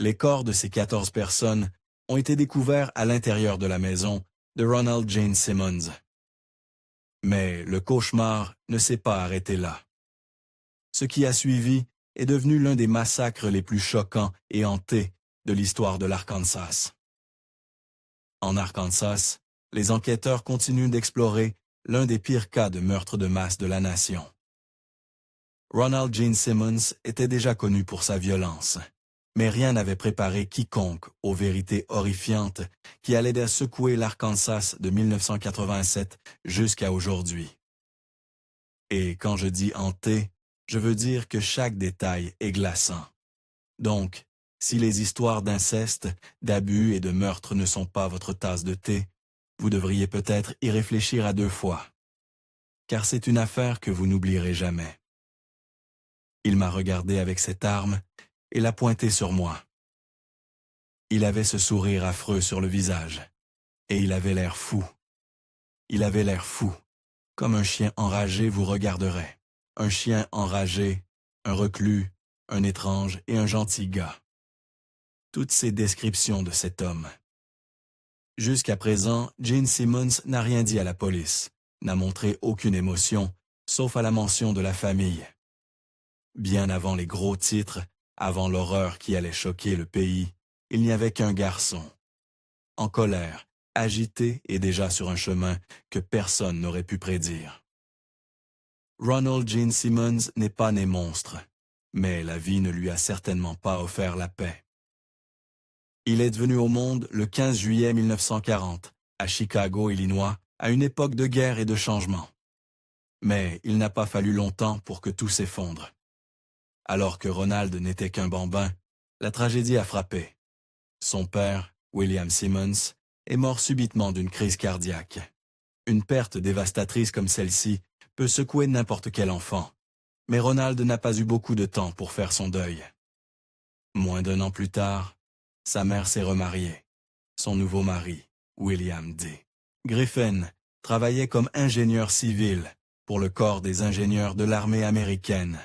Les corps de ces 14 personnes ont été découverts à l'intérieur de la maison de Ronald Jane Simmons. Mais le cauchemar ne s'est pas arrêté là. Ce qui a suivi est devenu l'un des massacres les plus choquants et hantés de l'histoire de l'Arkansas. En Arkansas, les enquêteurs continuent d'explorer l'un des pires cas de meurtre de masse de la nation. Ronald Gene Simmons était déjà connu pour sa violence, mais rien n'avait préparé quiconque aux vérités horrifiantes qui allaient secouer l'Arkansas de 1987 jusqu'à aujourd'hui. Et quand je dis hanté, je veux dire que chaque détail est glaçant. Donc, si les histoires d'inceste, d'abus et de meurtre ne sont pas votre tasse de thé, vous devriez peut-être y réfléchir à 2 fois. Car c'est une affaire que vous n'oublierez jamais. Il m'a regardé avec cette arme et l'a pointée sur moi. Il avait ce sourire affreux sur le visage, et il avait l'air fou. Il avait l'air fou, comme un chien enragé vous regarderait. Un chien enragé, un reclus, un étrange et un gentil gars. Toutes ces descriptions de cet homme. Jusqu'à présent, Gene Simmons n'a rien dit à la police, n'a montré aucune émotion, sauf à la mention de la famille. Bien avant les gros titres, avant l'horreur qui allait choquer le pays, il n'y avait qu'un garçon. En colère, agité et déjà sur un chemin que personne n'aurait pu prédire. Ronald Gene Simmons n'est pas né monstre, mais la vie ne lui a certainement pas offert la paix. Il est venu au monde le 15 juillet 1940, à Chicago, Illinois, à une époque de guerre et de changement. Mais il n'a pas fallu longtemps pour que tout s'effondre. Alors que Ronald n'était qu'un bambin, la tragédie a frappé. Son père, William Simmons, est mort subitement d'une crise cardiaque. Une perte dévastatrice comme celle-ci peut secouer n'importe quel enfant, mais Ronald n'a pas eu beaucoup de temps pour faire son deuil. Moins d'1 an plus tard, sa mère s'est remariée. Son nouveau mari, William D. Griffin, travaillait comme ingénieur civil pour le corps des ingénieurs de l'armée américaine.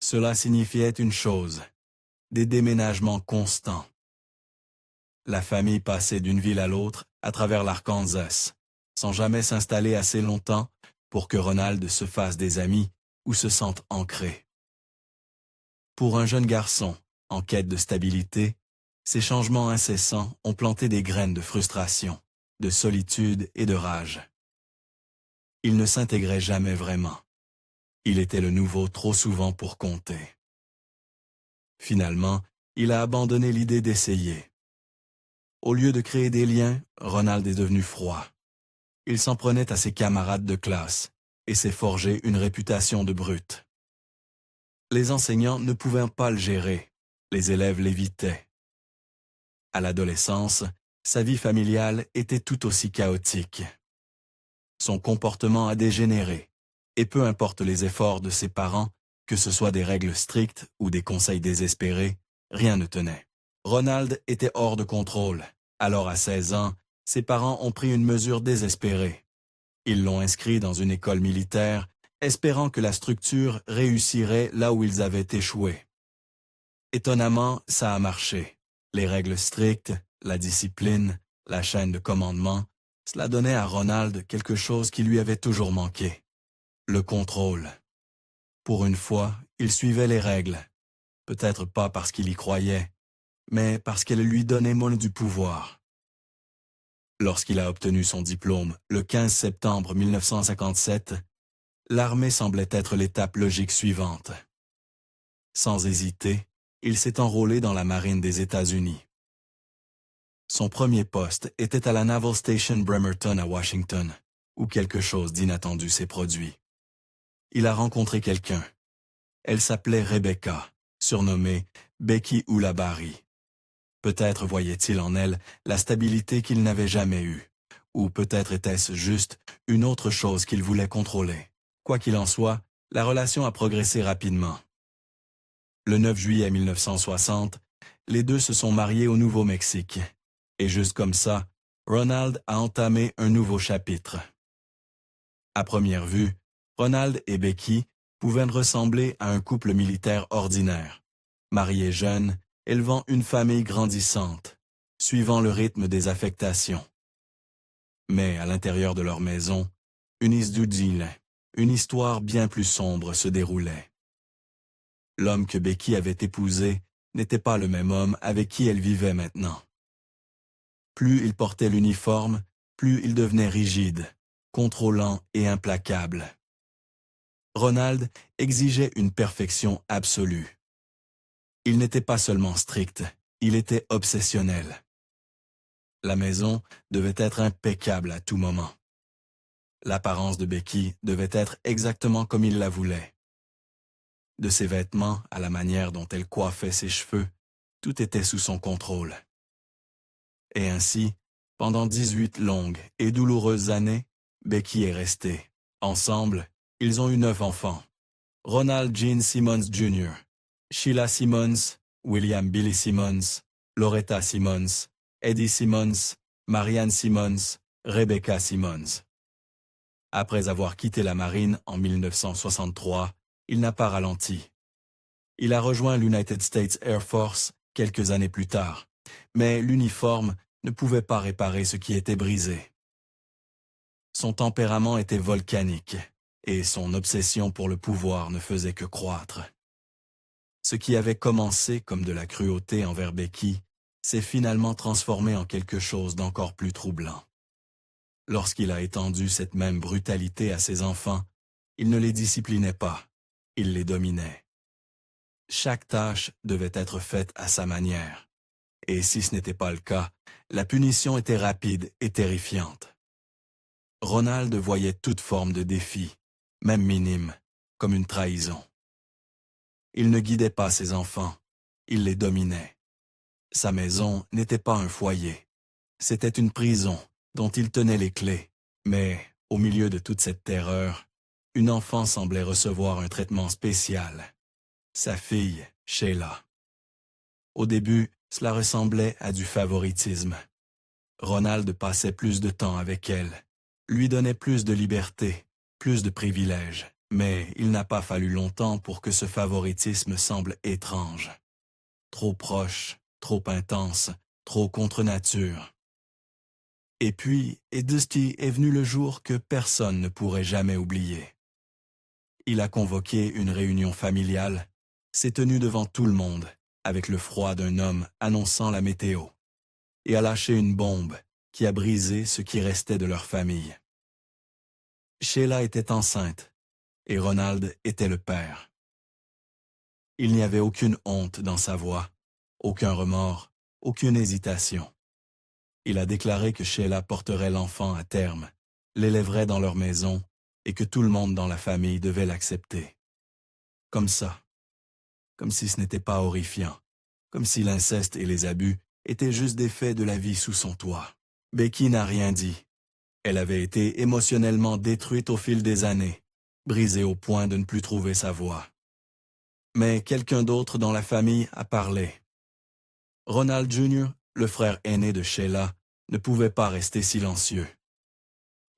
Cela signifiait une chose, des déménagements constants. La famille passait d'une ville à l'autre à travers l'Arkansas, sans jamais s'installer assez longtemps pour que Ronald se fasse des amis ou se sente ancré. Pour un jeune garçon, en quête de stabilité, ces changements incessants ont planté des graines de frustration, de solitude et de rage. Il ne s'intégrait jamais vraiment. Il était le nouveau trop souvent pour compter. Finalement, il a abandonné l'idée d'essayer. Au lieu de créer des liens, Ronald est devenu froid. Il s'en prenait à ses camarades de classe et s'est forgé une réputation de brute. Les enseignants ne pouvaient pas le gérer, les élèves l'évitaient. À l'adolescence, sa vie familiale était tout aussi chaotique. Son comportement a dégénéré, et peu importe les efforts de ses parents, que ce soit des règles strictes ou des conseils désespérés, rien ne tenait. Ronald était hors de contrôle, alors à 16 ans, ses parents ont pris une mesure désespérée. Ils l'ont inscrit dans une école militaire, espérant que la structure réussirait là où ils avaient échoué. Étonnamment, ça a marché. Les règles strictes, la discipline, la chaîne de commandement, cela donnait à Ronald quelque chose qui lui avait toujours manqué. Le contrôle. Pour une fois, il suivait les règles. Peut-être pas parce qu'il y croyait, mais parce qu'elles lui donnaient moins du pouvoir. Lorsqu'il a obtenu son diplôme le 15 septembre 1957, l'armée semblait être l'étape logique suivante. Sans hésiter, il s'est enrôlé dans la marine des États-Unis. Son premier poste était à la Naval Station Bremerton à Washington, où quelque chose d'inattendu s'est produit. Il a rencontré quelqu'un. Elle s'appelait Rebecca, surnommée Becky Ulibarri. Peut-être voyait-il en elle la stabilité qu'il n'avait jamais eue, ou peut-être était-ce juste une autre chose qu'il voulait contrôler. Quoi qu'il en soit, la relation a progressé rapidement. Le 9 juillet 1960, les deux se sont mariés au Nouveau-Mexique. Et juste comme ça, Ronald a entamé un nouveau chapitre. À première vue, Ronald et Becky pouvaient ressembler à un couple militaire ordinaire, mariés jeunes élevant une famille grandissante, suivant le rythme des affectations. Mais à l'intérieur de leur maison, une histoire bien plus sombre se déroulait. L'homme que Becky avait épousé n'était pas le même homme avec qui elle vivait maintenant. Plus il portait l'uniforme, plus il devenait rigide, contrôlant et implacable. Ronald exigeait une perfection absolue. Il n'était pas seulement strict, il était obsessionnel. La maison devait être impeccable à tout moment. L'apparence de Becky devait être exactement comme il la voulait. De ses vêtements à la manière dont elle coiffait ses cheveux, tout était sous son contrôle. Et ainsi, pendant 18 longues et douloureuses années, Becky est restée. Ensemble, ils ont eu 9 enfants. Ronald Gene Simmons Jr., Sheila Simmons, William Billy Simmons, Loretta Simmons, Eddie Simmons, Marianne Simmons, Rebecca Simmons. Après avoir quitté la marine en 1963, il n'a pas ralenti. Il a rejoint l'United States Air Force quelques années plus tard, mais l'uniforme ne pouvait pas réparer ce qui était brisé. Son tempérament était volcanique, et son obsession pour le pouvoir ne faisait que croître. Ce qui avait commencé comme de la cruauté envers Becky s'est finalement transformé en quelque chose d'encore plus troublant. Lorsqu'il a étendu cette même brutalité à ses enfants, il ne les disciplinait pas, il les dominait. Chaque tâche devait être faite à sa manière, et si ce n'était pas le cas, la punition était rapide et terrifiante. Ronald voyait toute forme de défi, même minime, comme une trahison. Il ne guidait pas ses enfants, il les dominait. Sa maison n'était pas un foyer, c'était une prison dont il tenait les clés. Mais, au milieu de toute cette terreur, une enfant semblait recevoir un traitement spécial. Sa fille, Sheila. Au début, cela ressemblait à du favoritisme. Ronald passait plus de temps avec elle, lui donnait plus de liberté, plus de privilèges, mais il n'a pas fallu longtemps pour que ce favoritisme semble étrange. Trop proche, trop intense, trop contre nature. Et puis, Dusty est venu le jour que personne ne pourrait jamais oublier. Il a convoqué une réunion familiale, s'est tenu devant tout le monde, avec le froid d'un homme annonçant la météo, et a lâché une bombe qui a brisé ce qui restait de leur famille. Sheila était enceinte, et Ronald était le père. Il n'y avait aucune honte dans sa voix, aucun remords, aucune hésitation. Il a déclaré que Sheila porterait l'enfant à terme, l'élèverait dans leur maison, et que tout le monde dans la famille devait l'accepter. Comme ça. Comme si ce n'était pas horrifiant. Comme si l'inceste et les abus étaient juste des faits de la vie sous son toit. Becky n'a rien dit. Elle avait été émotionnellement détruite au fil des années, brisée au point de ne plus trouver sa voix. Mais quelqu'un d'autre dans la famille a parlé. Ronald Jr., le frère aîné de Sheila, ne pouvait pas rester silencieux.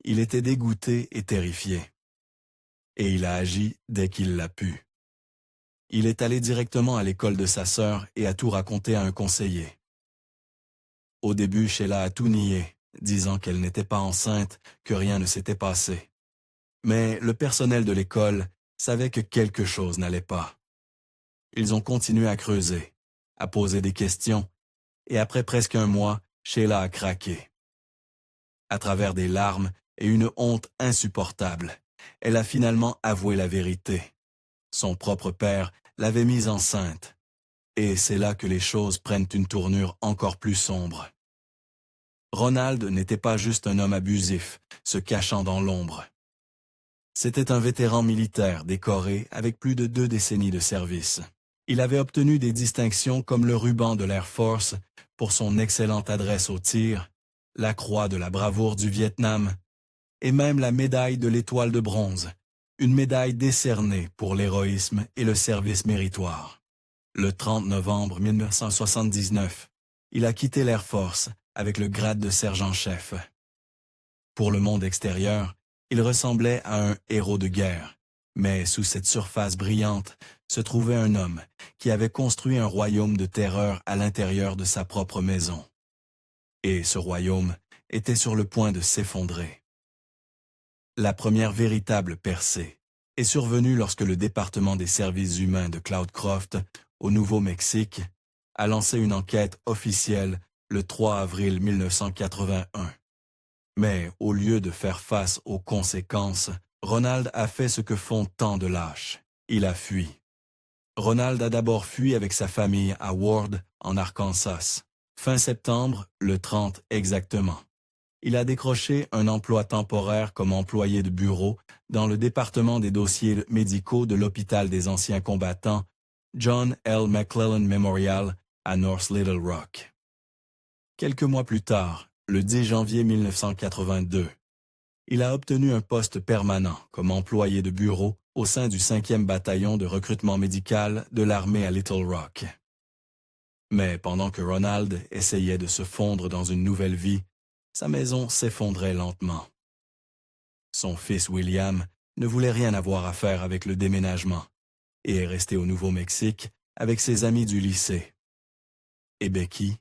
Il était dégoûté et terrifié. Et il a agi dès qu'il l'a pu. Il est allé directement à l'école de sa sœur et a tout raconté à un conseiller. Au début, Sheila a tout nié, disant qu'elle n'était pas enceinte, que rien ne s'était passé. Mais le personnel de l'école savait que quelque chose n'allait pas. Ils ont continué à creuser, à poser des questions, et après presque un mois, Sheila a craqué. À travers des larmes et une honte insupportable, elle a finalement avoué la vérité. Son propre père l'avait mise enceinte, et c'est là que les choses prennent une tournure encore plus sombre. Ronald n'était pas juste un homme abusif, se cachant dans l'ombre. C'était un vétéran militaire décoré avec plus de 2 décennies de service. Il avait obtenu des distinctions comme le ruban de l'Air Force pour son excellente adresse au tir, la croix de la bravoure du Vietnam et même la médaille de l'Étoile de bronze, une médaille décernée pour l'héroïsme et le service méritoire. Le 30 novembre 1979, il a quitté l'Air Force avec le grade de sergent-chef. Pour le monde extérieur, il ressemblait à un héros de guerre, Mais sous cette surface brillante se trouvait un homme qui avait construit un royaume de terreur à l'intérieur de sa propre maison. Et ce royaume était sur le point de s'effondrer. La première véritable percée est survenue lorsque le département des services humains de Cloudcroft, au Nouveau-Mexique, a lancé une enquête officielle le 3 avril 1981. Mais au lieu de faire face aux conséquences, Ronald a fait ce que font tant de lâches. Il a fui. Ronald a d'abord fui avec sa famille à Ward, en Arkansas. Fin septembre, le 30 exactement. Il a décroché un emploi temporaire comme employé de bureau dans le département des dossiers médicaux de l'hôpital des anciens combattants John L. McClellan Memorial à North Little Rock. Quelques mois plus tard, le 10 janvier 1982, il a obtenu un poste permanent comme employé de bureau au sein du 5e bataillon de recrutement médical de l'armée à Little Rock. Mais pendant que Ronald essayait de se fondre dans une nouvelle vie, sa maison s'effondrait lentement. Son fils William ne voulait rien avoir à faire avec le déménagement et est resté au Nouveau-Mexique avec ses amis du lycée. Et Becky,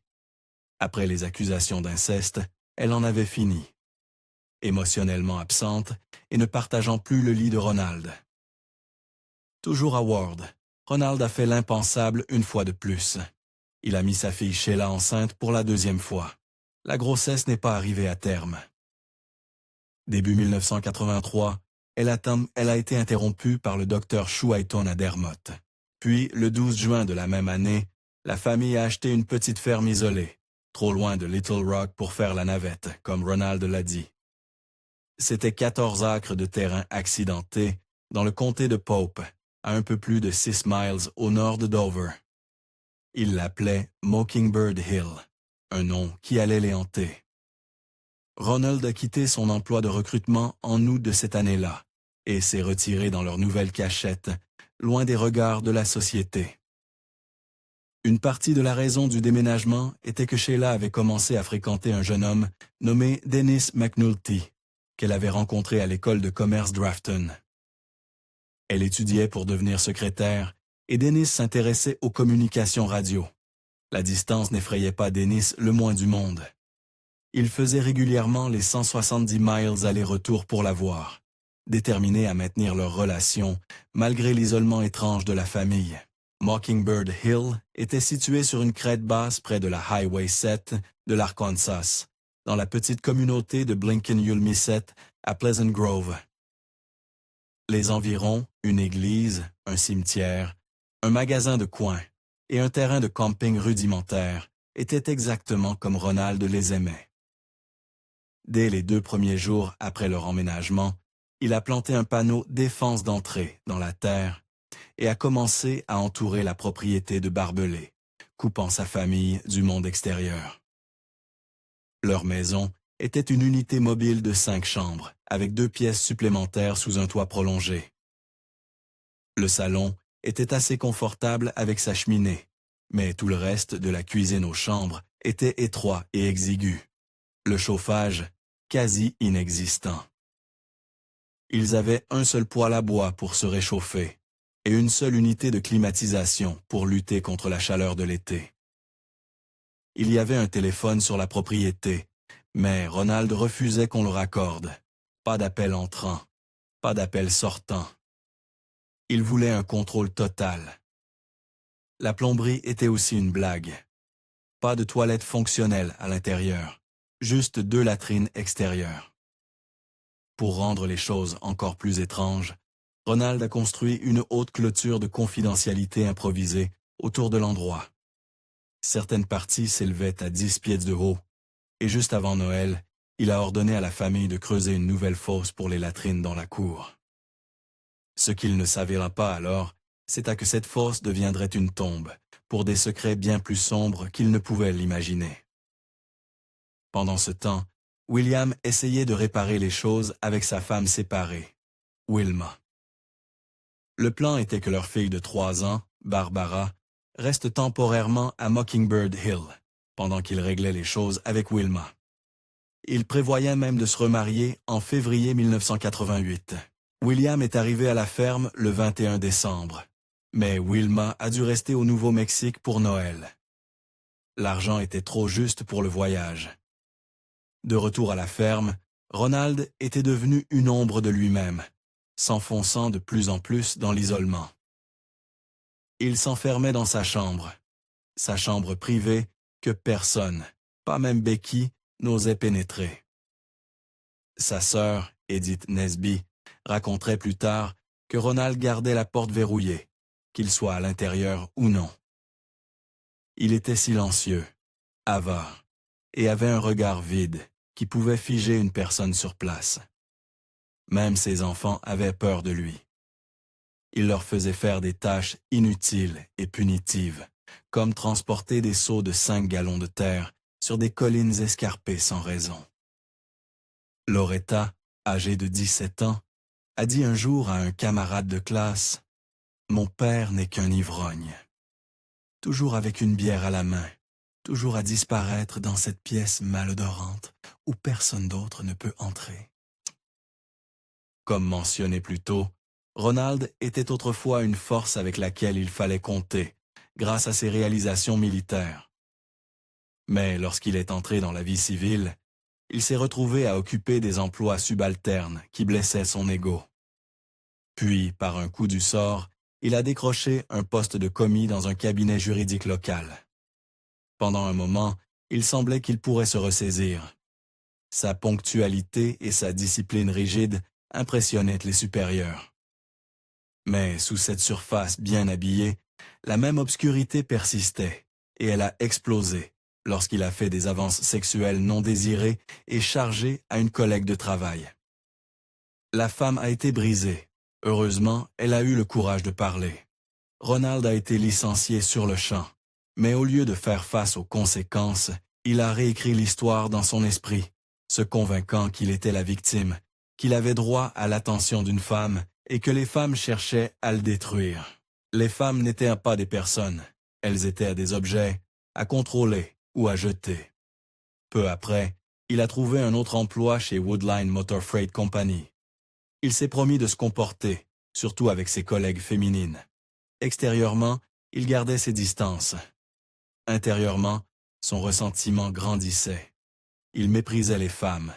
après les accusations d'inceste, elle en avait fini. Émotionnellement absente et ne partageant plus le lit de Ronald. Toujours à Ward, Ronald a fait l'impensable une fois de plus. Il a mis sa fille Sheila enceinte pour la 2e fois. La grossesse n'est pas arrivée à terme. Début 1983, elle a été interrompue par le docteur Shuaiton à Dermott. Puis, le 12 juin de la même année, la famille a acheté une petite ferme isolée, trop loin de Little Rock pour faire la navette, comme Ronald l'a dit. C'était 14 acres de terrain accidentés dans le comté de Pope, à un peu plus de 6 miles au nord de Dover. Il l'appelait Mockingbird Hill, un nom qui allait les hanter. Ronald a quitté son emploi de recrutement en août de cette année-là et s'est retiré dans leur nouvelle cachette, loin des regards de la société. Une partie de la raison du déménagement était que Sheila avait commencé à fréquenter un jeune homme nommé Dennis McNulty, qu'elle avait rencontré à l'école de commerce Drafton. Elle étudiait pour devenir secrétaire et Dennis s'intéressait aux communications radio. La distance n'effrayait pas Dennis le moins du monde. Il faisait régulièrement les 170 miles aller-retour pour la voir, déterminé à maintenir leur relation malgré l'isolement étrange de la famille. Mockingbird Hill était situé sur une crête basse près de la Highway 7 de l'Arkansas, dans la petite communauté de Blinken-Ulmisset à Pleasant Grove. Les environs, une église, un cimetière, un magasin de coin et un terrain de camping rudimentaire étaient exactement comme Ronald les aimait. Dès les 2 premiers jours après leur emménagement, il a planté un panneau « Défense d'entrée » dans la terre et a commencé à entourer la propriété de barbelés, coupant sa famille du monde extérieur. Leur maison était une unité mobile de 5 chambres, avec 2 pièces supplémentaires sous un toit prolongé. Le salon était assez confortable avec sa cheminée, mais tout le reste de la cuisine aux chambres était étroit et exigu. Le chauffage, quasi inexistant. Ils avaient un seul poêle à bois pour se réchauffer et une seule unité de climatisation pour lutter contre la chaleur de l'été. Il y avait un téléphone sur la propriété, mais Ronald refusait qu'on le raccorde. Pas d'appel entrant, pas d'appel sortant. Il voulait un contrôle total. La plomberie était aussi une blague. Pas de toilette fonctionnelle à l'intérieur, juste 2 latrines extérieures. Pour rendre les choses encore plus étranges, Ronald a construit une haute clôture de confidentialité improvisée autour de l'endroit. Certaines parties s'élevaient à 10 pieds de haut, et juste avant Noël, il a ordonné à la famille de creuser une nouvelle fosse pour les latrines dans la cour. Ce qu'il ne savait pas alors, c'était que cette fosse deviendrait une tombe, pour des secrets bien plus sombres qu'il ne pouvait l'imaginer. Pendant ce temps, William essayait de réparer les choses avec sa femme séparée, Wilma. Le plan était que leur fille de 3 ans, Barbara, reste temporairement à Mockingbird Hill, pendant qu'il réglait les choses avec Wilma. Il prévoyait même de se remarier en février 1988. William est arrivé à la ferme le 21 décembre, mais Wilma a dû rester au Nouveau-Mexique pour Noël. L'argent était trop juste pour le voyage. De retour à la ferme, Ronald était devenu une ombre de lui-même, s'enfonçant de plus en plus dans l'isolement. Il s'enfermait dans sa chambre privée que personne, pas même Becky, n'osait pénétrer. Sa sœur, Edith Nesby, raconterait plus tard que Ronald gardait la porte verrouillée, qu'il soit à l'intérieur ou non. Il était silencieux, avare, et avait un regard vide qui pouvait figer une personne sur place. Même ses enfants avaient peur de lui. Il leur faisait faire des tâches inutiles et punitives, comme transporter des seaux de 5 gallons de terre sur des collines escarpées sans raison. Loretta, âgée de 17 ans, a dit un jour à un camarade de classe « Mon père n'est qu'un ivrogne. Toujours avec une bière à la main, toujours à disparaître dans cette pièce malodorante où personne d'autre ne peut entrer. » Comme mentionné plus tôt, Ronald était autrefois une force avec laquelle il fallait compter, grâce à ses réalisations militaires. Mais lorsqu'il est entré dans la vie civile, il s'est retrouvé à occuper des emplois subalternes qui blessaient son ego. Puis, par un coup du sort, il a décroché un poste de commis dans un cabinet juridique local. Pendant un moment, il semblait qu'il pourrait se ressaisir. Sa ponctualité et sa discipline rigide impressionnaient les supérieurs. Mais sous cette surface bien habillée, la même obscurité persistait, et elle a explosé lorsqu'il a fait des avances sexuelles non désirées et chargées à une collègue de travail. La femme a été brisée. Heureusement, elle a eu le courage de parler. Ronald a été licencié sur le champ, mais au lieu de faire face aux conséquences, il a réécrit l'histoire dans son esprit, se convainquant qu'il était la victime, qu'il avait droit à l'attention d'une femme et que les femmes cherchaient à le détruire. Les femmes n'étaient pas des personnes, elles étaient des objets à contrôler ou à jeter. Peu après, il a trouvé un autre emploi chez Woodline Motor Freight Company. Il s'est promis de se comporter, surtout avec ses collègues féminines. Extérieurement, il gardait ses distances. Intérieurement, son ressentiment grandissait. Il méprisait les femmes.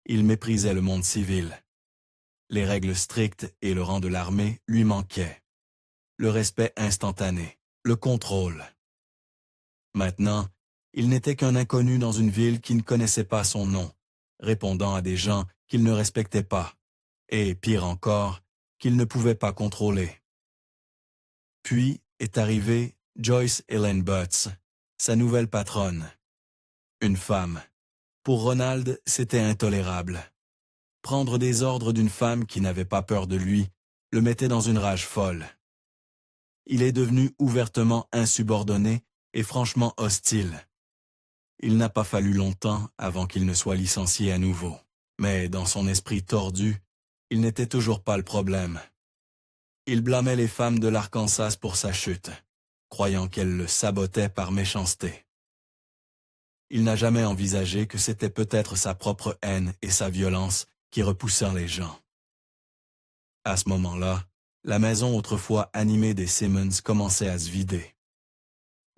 Il méprisait le monde civil. Les règles strictes et le rang de l'armée lui manquaient. Le respect instantané, le contrôle. Maintenant, il n'était qu'un inconnu dans une ville qui ne connaissait pas son nom, répondant à des gens qu'il ne respectait pas, et, pire encore, qu'il ne pouvait pas contrôler. Puis est arrivée Joyce Ellen Butts, sa nouvelle patronne. Une femme. Pour Ronald, c'était intolérable. Prendre des ordres d'une femme qui n'avait pas peur de lui le mettait dans une rage folle. Il est devenu ouvertement insubordonné et franchement hostile. Il n'a pas fallu longtemps avant qu'il ne soit licencié à nouveau. Mais dans son esprit tordu, il n'était toujours pas le problème. Il blâmait les femmes de l'Arkansas pour sa chute, croyant qu'elles le sabotaient par méchanceté. Il n'a jamais envisagé que c'était peut-être sa propre haine et sa violence qui repoussèrent les gens. À ce moment-là, la maison autrefois animée des Simmons commençait à se vider.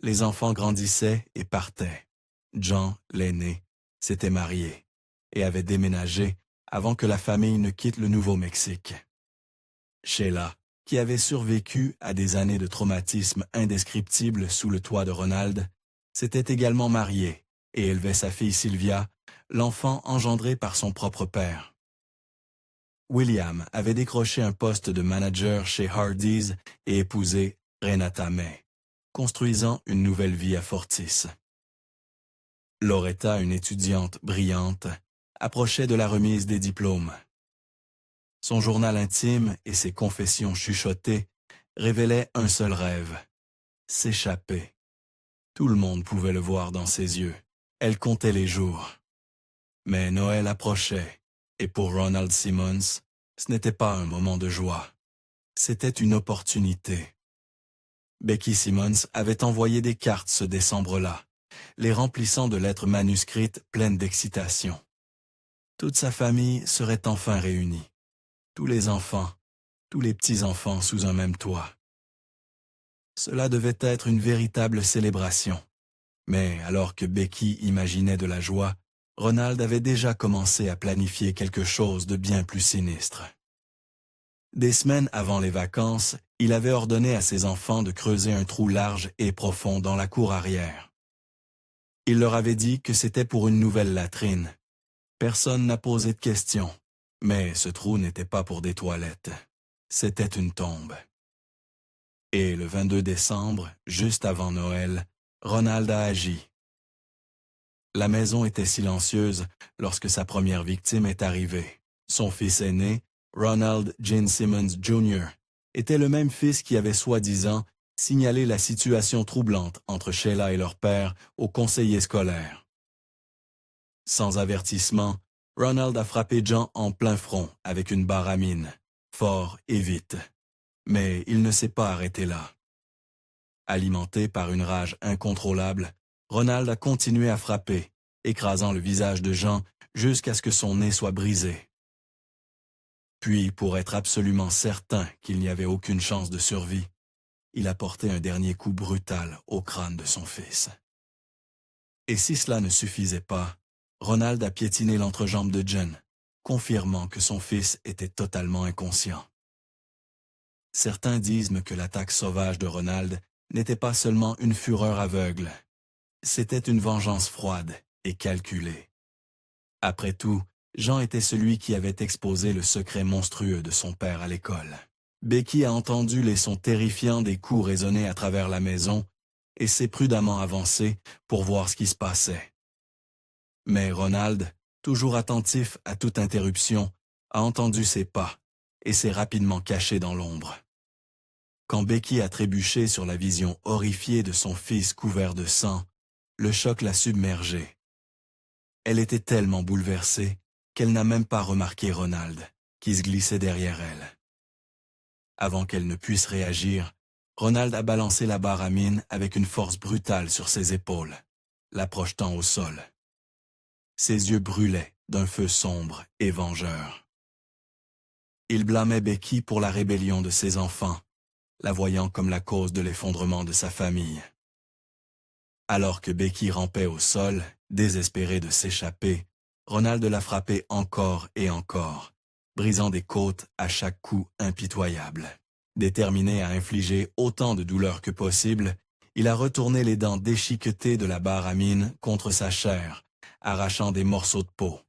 Les enfants grandissaient et partaient. John, l'aîné, s'était marié et avait déménagé avant que la famille ne quitte le Nouveau-Mexique. Sheila, qui avait survécu à des années de traumatisme indescriptible sous le toit de Ronald, s'était également mariée et élevait sa fille Sylvia, l'enfant engendré par son propre père. William avait décroché un poste de manager chez Hardee's et épousé Renata May, construisant une nouvelle vie à Fortis. Loretta, une étudiante brillante, approchait de la remise des diplômes. Son journal intime et ses confessions chuchotées révélaient un seul rêve, s'échapper. Tout le monde pouvait le voir dans ses yeux. Elle comptait les jours. Mais Noël approchait, et pour Ronald Simmons, ce n'était pas un moment de joie. C'était une opportunité. Becky Simmons avait envoyé des cartes ce décembre-là, les remplissant de lettres manuscrites pleines d'excitation. Toute sa famille serait enfin réunie. tous les enfants, tous les petits-enfants sous un même toit. Cela devait être une véritable célébration. Mais alors que Becky imaginait de la joie, Ronald avait déjà commencé à planifier quelque chose de bien plus sinistre. Des semaines avant les vacances, il avait ordonné à ses enfants de creuser un trou large et profond dans la cour arrière. Il leur avait dit que c'était pour une nouvelle latrine. Personne n'a posé de questions, mais ce trou n'était pas pour des toilettes. C'était une tombe. Et le 22 décembre, juste avant Noël, Ronald a agi. La maison était silencieuse lorsque sa première victime est arrivée. Son fils aîné, Ronald Gene Simmons Jr., était le même fils qui avait soi-disant signalé la situation troublante entre Sheila et leur père au conseiller scolaire. Sans avertissement, Ronald a frappé Jean en plein front avec une barre à mine, fort et vite. Mais il ne s'est pas arrêté là. Alimenté par une rage incontrôlable, Ronald a continué à frapper, écrasant le visage de Jean jusqu'à ce que son nez soit brisé. Puis, pour être absolument certain qu'il n'y avait aucune chance de survie, il a porté un dernier coup brutal au crâne de son fils. Et si cela ne suffisait pas, Ronald a piétiné l'entrejambe de Jen, confirmant que son fils était totalement inconscient. Certains disent que l'attaque sauvage de Ronald n'était pas seulement une fureur aveugle. C'était une vengeance froide et calculée. Après tout, Jean était celui qui avait exposé le secret monstrueux de son père à l'école. Becky a entendu les sons terrifiants des coups résonner à travers la maison et s'est prudemment avancée pour voir ce qui se passait. Mais Ronald, toujours attentif à toute interruption, a entendu ses pas et s'est rapidement caché dans l'ombre. Quand Becky a trébuché sur la vision horrifiée de son fils couvert de sang, le choc l'a submergée. Elle était tellement bouleversée qu'elle n'a même pas remarqué Ronald, qui se glissait derrière elle. Avant qu'elle ne puisse réagir, Ronald a balancé la barre à mine avec une force brutale sur ses épaules, la projetant au sol. Ses yeux brûlaient d'un feu sombre et vengeur. Il blâmait Becky pour la rébellion de ses enfants, la voyant comme la cause de l'effondrement de sa famille. Alors que Becky rampait au sol, désespérée de s'échapper, Ronald l'a frappée encore et encore, brisant des côtes à chaque coup impitoyable. Déterminé à infliger autant de douleur que possible, il a retourné les dents déchiquetées de la barre à mine contre sa chair, arrachant des morceaux de peau.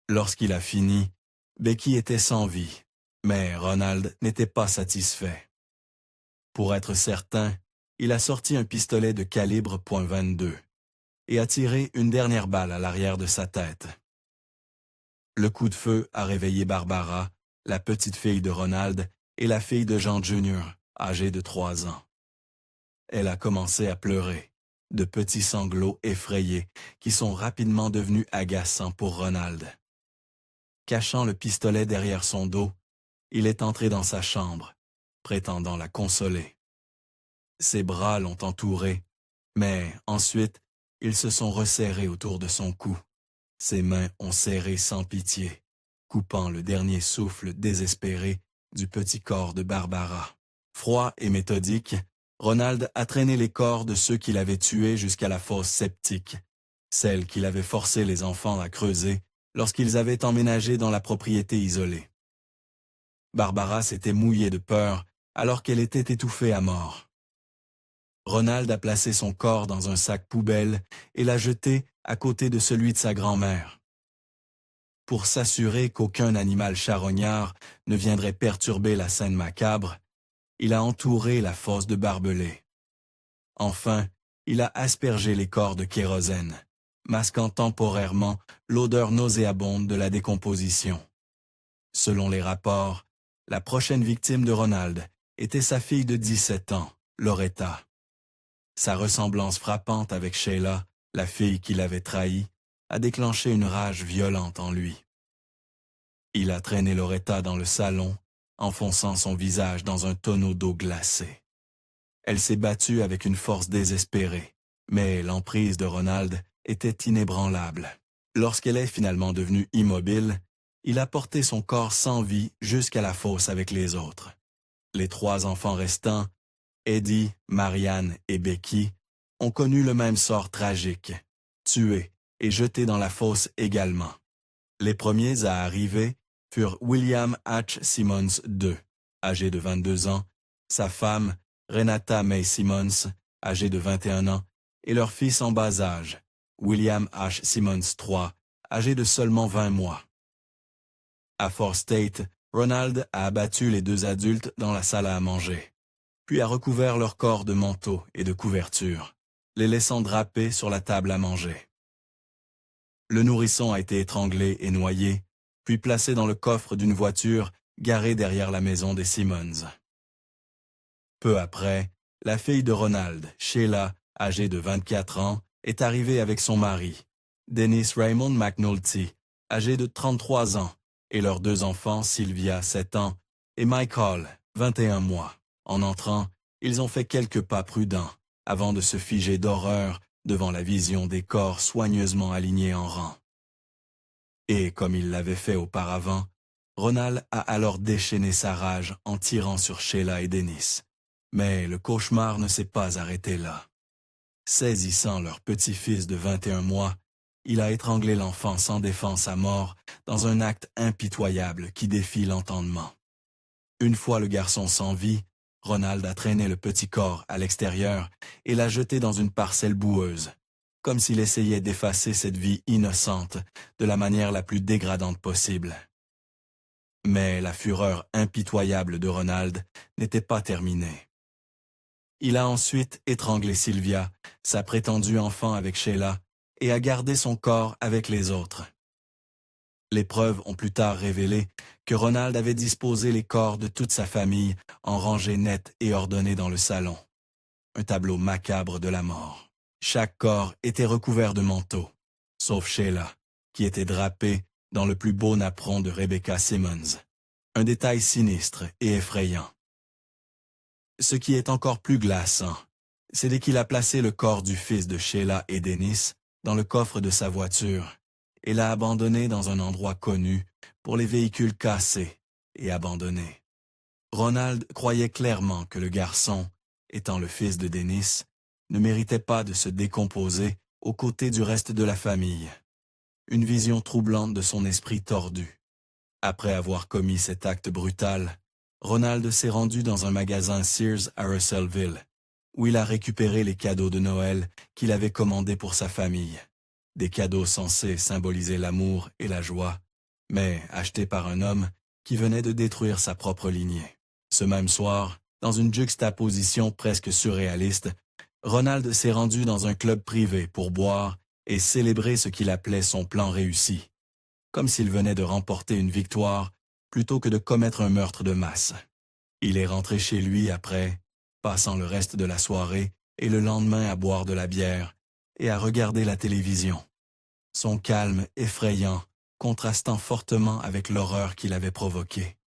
Lorsqu'il a fini, Becky était sans vie, mais Ronald n'était pas satisfait. Pour être certain, il a sorti un pistolet de calibre .22 et a tiré une dernière balle à l'arrière de sa tête. Le coup de feu a réveillé Barbara, la petite fille de Ronald, et la fille de Jean Jr., âgée de 3 ans. Elle a commencé à pleurer, de petits sanglots effrayés qui sont rapidement devenus agaçants pour Ronald. Cachant le pistolet derrière son dos, il est entré dans sa chambre, prétendant la consoler. Ses bras l'ont entouré, mais ensuite, ils se sont resserrés autour de son cou. Ses mains ont serré sans pitié, coupant le dernier souffle désespéré du petit corps de Barbara. Froid et méthodique, Ronald a traîné les corps de ceux qu'il avait tués jusqu'à la fosse septique, celle qu'il avait forcé les enfants à creuser lorsqu'ils avaient emménagé dans la propriété isolée. Barbara s'était mouillée de peur alors qu'elle était étouffée à mort. Ronald a placé son corps dans un sac poubelle et l'a jeté à côté de celui de sa grand-mère. Pour s'assurer qu'aucun animal charognard ne viendrait perturber la scène macabre, il a entouré la fosse de barbelés. Enfin, il a aspergé les corps de kérosène, masquant temporairement l'odeur nauséabonde de la décomposition. Selon les rapports, la prochaine victime de Ronald était sa fille de 17 ans, Loretta. Sa ressemblance frappante avec Sheila, la fille qui l'avait trahi, a déclenché une rage violente en lui. Il a traîné Loretta dans le salon, enfonçant son visage dans un tonneau d'eau glacée. Elle s'est battue avec une force désespérée, mais l'emprise de Ronald était inébranlable. Lorsqu'elle est finalement devenue immobile, Il a porté son corps sans vie jusqu'à la fosse avec les autres. Les 3 enfants restants, Eddie, Marianne et Becky, ont connu le même sort tragique, tués et jetés dans la fosse également. Les premiers à arriver furent William H. Simmons II, âgé de 22 ans, sa femme, Renata May Simmons, âgée de 21 ans, et leur fils en bas âge, William H. Simmons III, âgé de seulement 20 mois. À Fort State, Ronald a abattu les 2 adultes dans la salle à manger, puis a recouvert leur corps de manteaux et de couvertures, les laissant draper sur la table à manger. Le nourrisson a été étranglé et noyé, puis placé dans le coffre d'une voiture garée derrière la maison des Simmons. Peu après, la fille de Ronald, Sheila, âgée de 24 ans, est arrivée avec son mari, Dennis Raymond McNulty, âgé de 33 ans, et leurs 2 enfants, Sylvia, 7 ans, et Mike Hall, 21 mois. En entrant, ils ont fait quelques pas prudents, avant de se figer d'horreur devant la vision des corps soigneusement alignés en rang. Et comme il l'avait fait auparavant, Ronald a alors déchaîné sa rage en tirant sur Sheila et Dennis. Mais le cauchemar ne s'est pas arrêté là. Saisissant leur petit-fils de 21 mois, il a étranglé l'enfant sans défense à mort dans un acte impitoyable qui défie l'entendement. Une fois le garçon sans vie, Ronald a traîné le petit corps à l'extérieur et l'a jeté dans une parcelle boueuse, comme s'il essayait d'effacer cette vie innocente de la manière la plus dégradante possible. Mais la fureur impitoyable de Ronald n'était pas terminée. Il a ensuite étranglé Sylvia, sa prétendue enfant avec Sheila, et a gardé son corps avec les autres. Les preuves ont plus tard révélé que Ronald avait disposé les corps de toute sa famille en rangées nettes et ordonnées dans le salon. Un tableau macabre de la mort. Chaque corps était recouvert de manteaux, sauf Sheila, qui était drapée dans le plus beau napperon de Rebecca Simmons. Un détail sinistre et effrayant. Ce qui est encore plus glaçant, c'est dès qu'il a placé le corps du fils de Sheila et Dennis dans le coffre de sa voiture et l'a abandonné dans un endroit connu pour les véhicules cassés et abandonnés. Ronald croyait clairement que le garçon, étant le fils de Dennis, ne méritait pas de se décomposer aux côtés du reste de la famille. Une vision troublante de son esprit tordu. Après avoir commis cet acte brutal, Ronald s'est rendu dans un magasin Sears à Russellville, où il a récupéré les cadeaux de Noël qu'il avait commandés pour sa famille. Des cadeaux censés symboliser l'amour et la joie, mais achetés par un homme qui venait de détruire sa propre lignée. Ce même soir, dans une juxtaposition presque surréaliste, Ronald s'est rendu dans un club privé pour boire et célébrer ce qu'il appelait son plan réussi, comme s'il venait de remporter une victoire plutôt que de commettre un meurtre de masse. Il est rentré chez lui après, passant le reste de la soirée et le lendemain à boire de la bière et à regarder la télévision. Son calme effrayant, contrastant fortement avec l'horreur qu'il avait provoquée.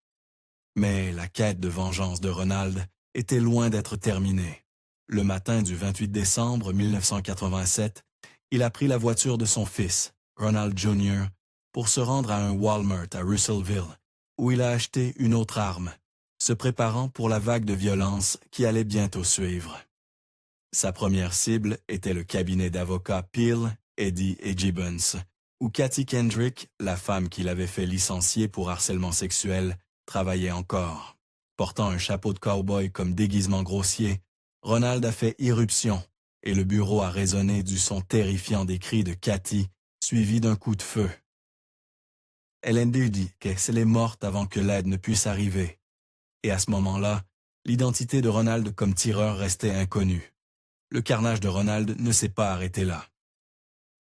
Mais la quête de vengeance de Ronald était loin d'être terminée. Le matin du 28 décembre 1987, il a pris la voiture de son fils, Ronald Jr., pour se rendre à un Walmart à Russellville, où il a acheté une autre arme, se préparant pour la vague de violence qui allait bientôt suivre. Sa première cible était le cabinet d'avocats Peel, Eddy et Gibbons, où Kathy Kendrick, la femme qu'il avait fait licencier pour harcèlement sexuel, travaillait encore. Portant un chapeau de cow-boy comme déguisement grossier, Ronald a fait irruption et le bureau a résonné du son terrifiant des cris de Kathy, suivi d'un coup de feu. Elle dit qu'elle est morte avant que l'aide ne puisse arriver. Et à ce moment-là, l'identité de Ronald comme tireur restait inconnue. Le carnage de Ronald ne s'est pas arrêté là.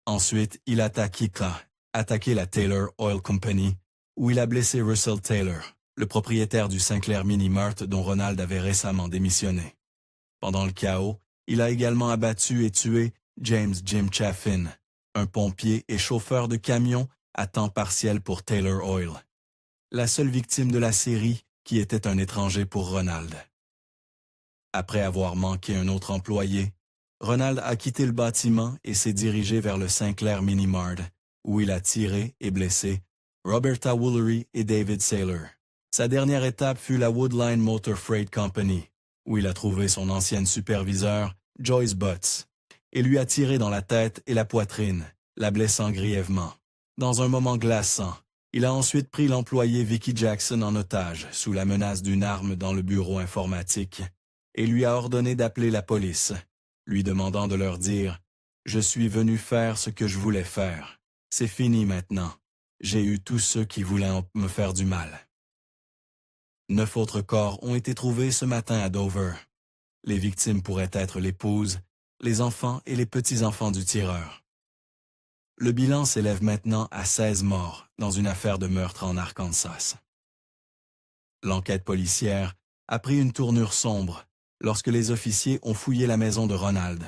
Ensuite, il a attaqué la Taylor Oil Company, où il a blessé Russell Taylor, le propriétaire du Sinclair Mini Mart dont Ronald avait récemment démissionné. Pendant le chaos, il a également abattu et tué James Jim Chaffin, un pompier et chauffeur de camion à temps partiel pour Taylor Oil, la seule victime de la série qui était un étranger pour Ronald. Après avoir manqué un autre employé, Ronald a quitté le bâtiment et s'est dirigé vers le Sinclair Mini Mart, où il a tiré et blessé Roberta Woolery et David Saylor. Sa dernière étape fut la Woodline Motor Freight Company, où il a trouvé son ancienne superviseure, Joyce Butts, et lui a tiré dans la tête et la poitrine, la blessant grièvement. Dans un moment glaçant, il a ensuite pris l'employé Vicky Jackson en otage sous la menace d'une arme dans le bureau informatique et lui a ordonné d'appeler la police, lui demandant de leur dire « Je suis venu faire ce que je voulais faire. C'est fini maintenant. J'ai eu tous ceux qui voulaient me faire du mal. » 9 autres corps ont été trouvés ce matin à Dover. Les victimes pourraient être l'épouse, les enfants et les petits-enfants du tireur. Le bilan s'élève maintenant à 16 morts dans une affaire de meurtre en Arkansas. L'enquête policière a pris une tournure sombre lorsque les officiers ont fouillé la maison de Ronald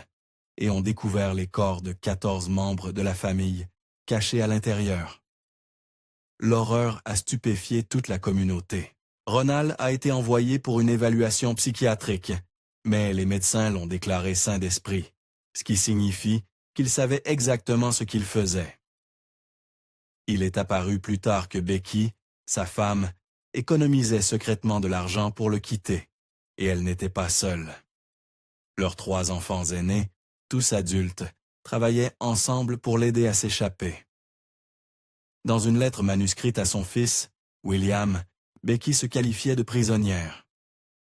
et ont découvert les corps de 14 membres de la famille cachés à l'intérieur. L'horreur a stupéfié toute la communauté. Ronald a été envoyé pour une évaluation psychiatrique, mais les médecins l'ont déclaré sain d'esprit, ce qui signifie qu'il savait exactement ce qu'il faisait. Il est apparu plus tard que Becky, sa femme, économisait secrètement de l'argent pour le quitter, et elle n'était pas seule. Leurs 3 enfants aînés, tous adultes, travaillaient ensemble pour l'aider à s'échapper. Dans une lettre manuscrite à son fils, William, Becky se qualifiait de prisonnière.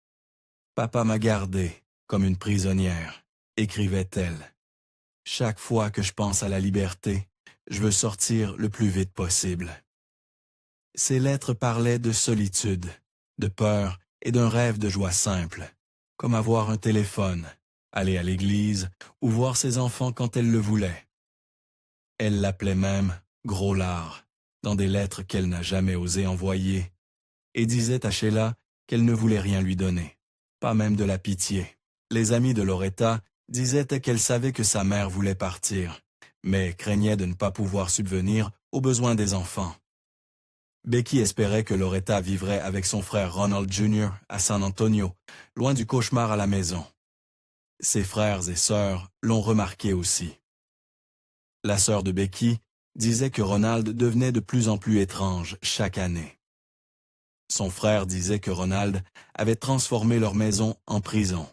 « Papa m'a gardée comme une prisonnière », écrivait-elle. « Chaque fois que je pense à la liberté, je veux sortir le plus vite possible. » Ces lettres parlaient de solitude, de peur et d'un rêve de joie simple, comme avoir un téléphone, aller à l'église ou voir ses enfants quand elle le voulait. Elle l'appelait même « Gros lard » dans des lettres qu'elle n'a jamais osé envoyer, et disait à Sheila qu'elle ne voulait rien lui donner, pas même de la pitié. Les amis de Loretta disaient qu'elle savait que sa mère voulait partir, mais craignait de ne pas pouvoir subvenir aux besoins des enfants. Becky espérait que Loretta vivrait avec son frère Ronald Jr. à San Antonio, loin du cauchemar à la maison. Ses frères et sœurs l'ont remarqué aussi. La sœur de Becky disait que Ronald devenait de plus en plus étrange chaque année. Son frère disait que Ronald avait transformé leur maison en prison.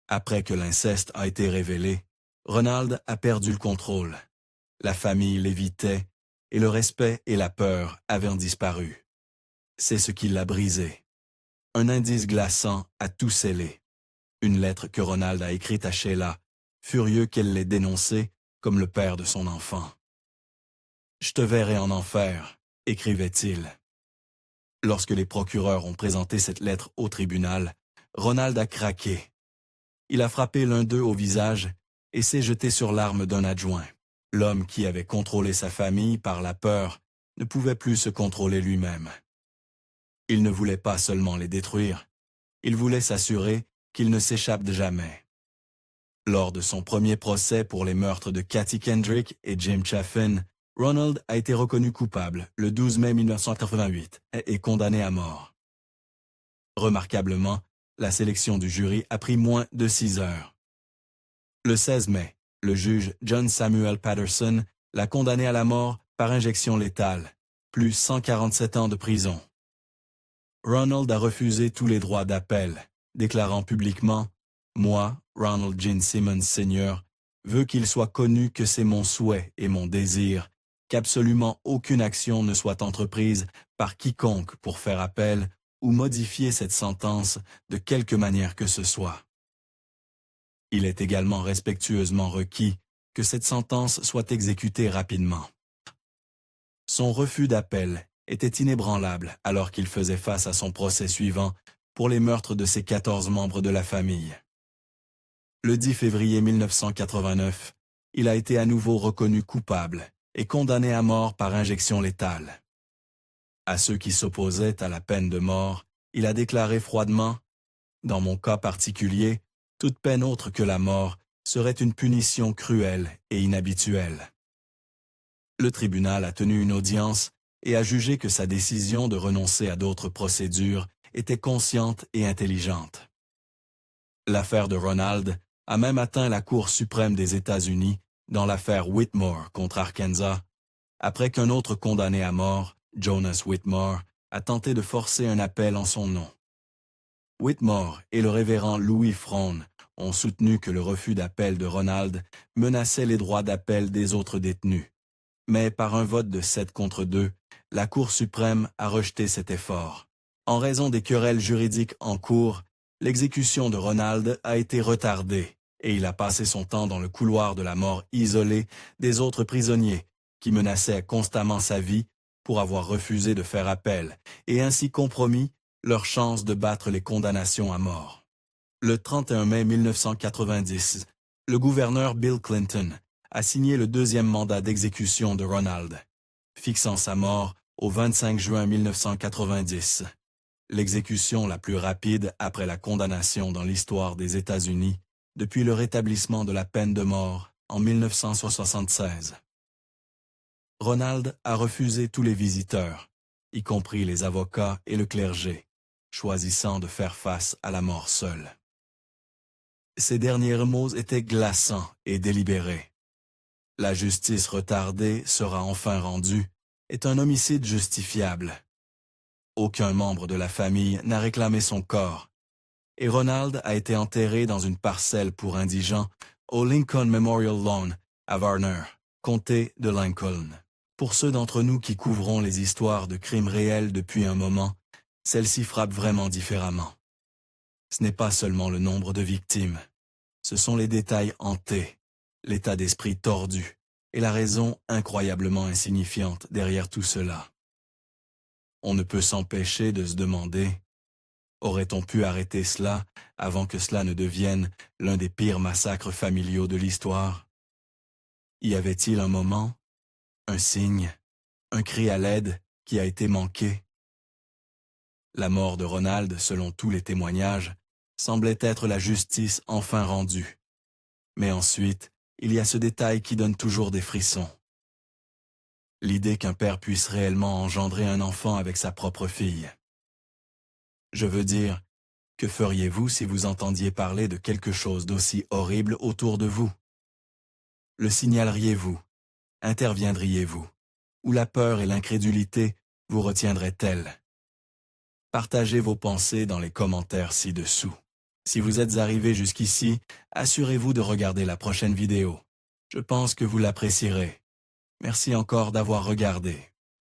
Après que l'inceste a été révélé, Ronald a perdu le contrôle. La famille l'évitait et le respect et la peur avaient disparu. C'est ce qui l'a brisé. Un indice glaçant a tout scellé. Une lettre que Ronald a écrite à Sheila, furieux qu'elle l'ait dénoncé comme le père de son enfant. « Je te verrai en enfer », écrivait-il. Lorsque les procureurs ont présenté cette lettre au tribunal, Ronald a craqué. Il a frappé l'un d'eux au visage et s'est jeté sur l'arme d'un adjoint. L'homme qui avait contrôlé sa famille par la peur ne pouvait plus se contrôler lui-même. Il ne voulait pas seulement les détruire, il voulait s'assurer qu'ils ne s'échappent jamais. Lors de son premier procès pour les meurtres de Kathy Kendrick et Jim Chaffin, Ronald a été reconnu coupable le 12 mai 1988 et condamné à mort. Remarquablement, la sélection du jury a pris moins de 6 heures. Le 16 mai, le juge John Samuel Patterson l'a condamné à la mort par injection létale, plus 147 ans de prison. Ronald a refusé tous les droits d'appel, déclarant publiquement « Moi, Ronald Gene Simmons Sr., veux qu'il soit connu que c'est mon souhait et mon désir qu'absolument aucune action ne soit entreprise par quiconque pour faire appel ou modifier cette sentence de quelque manière que ce soit. » Il est également respectueusement requis que cette sentence soit exécutée rapidement. Son refus d'appel était inébranlable alors qu'il faisait face à son procès suivant pour les meurtres de ses 14 membres de la famille. Le 10 février 1989, il a été à nouveau reconnu coupable et condamné à mort par injection létale. À ceux qui s'opposaient à la peine de mort, il a déclaré froidement « Dans mon cas particulier, toute peine autre que la mort serait une punition cruelle et inhabituelle. » Le tribunal a tenu une audience et a jugé que sa décision de renoncer à d'autres procédures était consciente et intelligente. L'affaire de Ronald a même atteint la Cour suprême des États-Unis dans l'affaire Whitmore contre Arkansas, après qu'un autre condamné à mort, Jonas Whitmore, a tenté de forcer un appel en son nom. Whitmore et le révérend Louis Frone ont soutenu que le refus d'appel de Ronald menaçait les droits d'appel des autres détenus. Mais par un vote de 7 contre 2, la Cour suprême a rejeté cet effort. En raison des querelles juridiques en cours, l'exécution de Ronald a été retardée et il a passé son temps dans le couloir de la mort isolé des autres prisonniers qui menaçaient constamment sa vie pour avoir refusé de faire appel et ainsi compromis leur chance de battre les condamnations à mort. Le 31 mai 1990, le gouverneur Bill Clinton a signé le deuxième mandat d'exécution de Ronald, fixant sa mort au 25 juin 1990, l'exécution la plus rapide après la condamnation dans l'histoire des États-Unis depuis le rétablissement de la peine de mort en 1976. Ronald a refusé tous les visiteurs, y compris les avocats et le clergé, choisissant de faire face à la mort seul. Ses derniers mots étaient glaçants et délibérés. La justice retardée sera enfin rendue est un homicide justifiable. Aucun membre de la famille n'a réclamé son corps, et Ronald a été enterré dans une parcelle pour indigents au Lincoln Memorial Lawn à Warner, comté de Lincoln. Pour ceux d'entre nous qui couvrons les histoires de crimes réels depuis un moment, celle-ci frappe vraiment différemment. Ce n'est pas seulement le nombre de victimes, ce sont les détails hantés, l'état d'esprit tordu et la raison incroyablement insignifiante derrière tout cela. On ne peut s'empêcher de se demander, aurait-on pu arrêter cela avant que cela ne devienne l'un des pires massacres familiaux de l'histoire? Y avait-il un moment, un signe, un cri à l'aide qui a été manqué? La mort de Ronald, selon tous les témoignages, semblait être la justice enfin rendue. Mais ensuite, il y a ce détail qui donne toujours des frissons. L'idée qu'un père puisse réellement engendrer un enfant avec sa propre fille. Je veux dire, que feriez-vous si vous entendiez parler de quelque chose d'aussi horrible autour de vous? Le signaleriez-vous? Interviendriez-vous? Ou la peur et l'incrédulité vous retiendraient-elles? Partagez vos pensées dans les commentaires ci-dessous. Si vous êtes arrivé jusqu'ici, assurez-vous de regarder la prochaine vidéo. Je pense que vous l'apprécierez. Merci encore d'avoir regardé.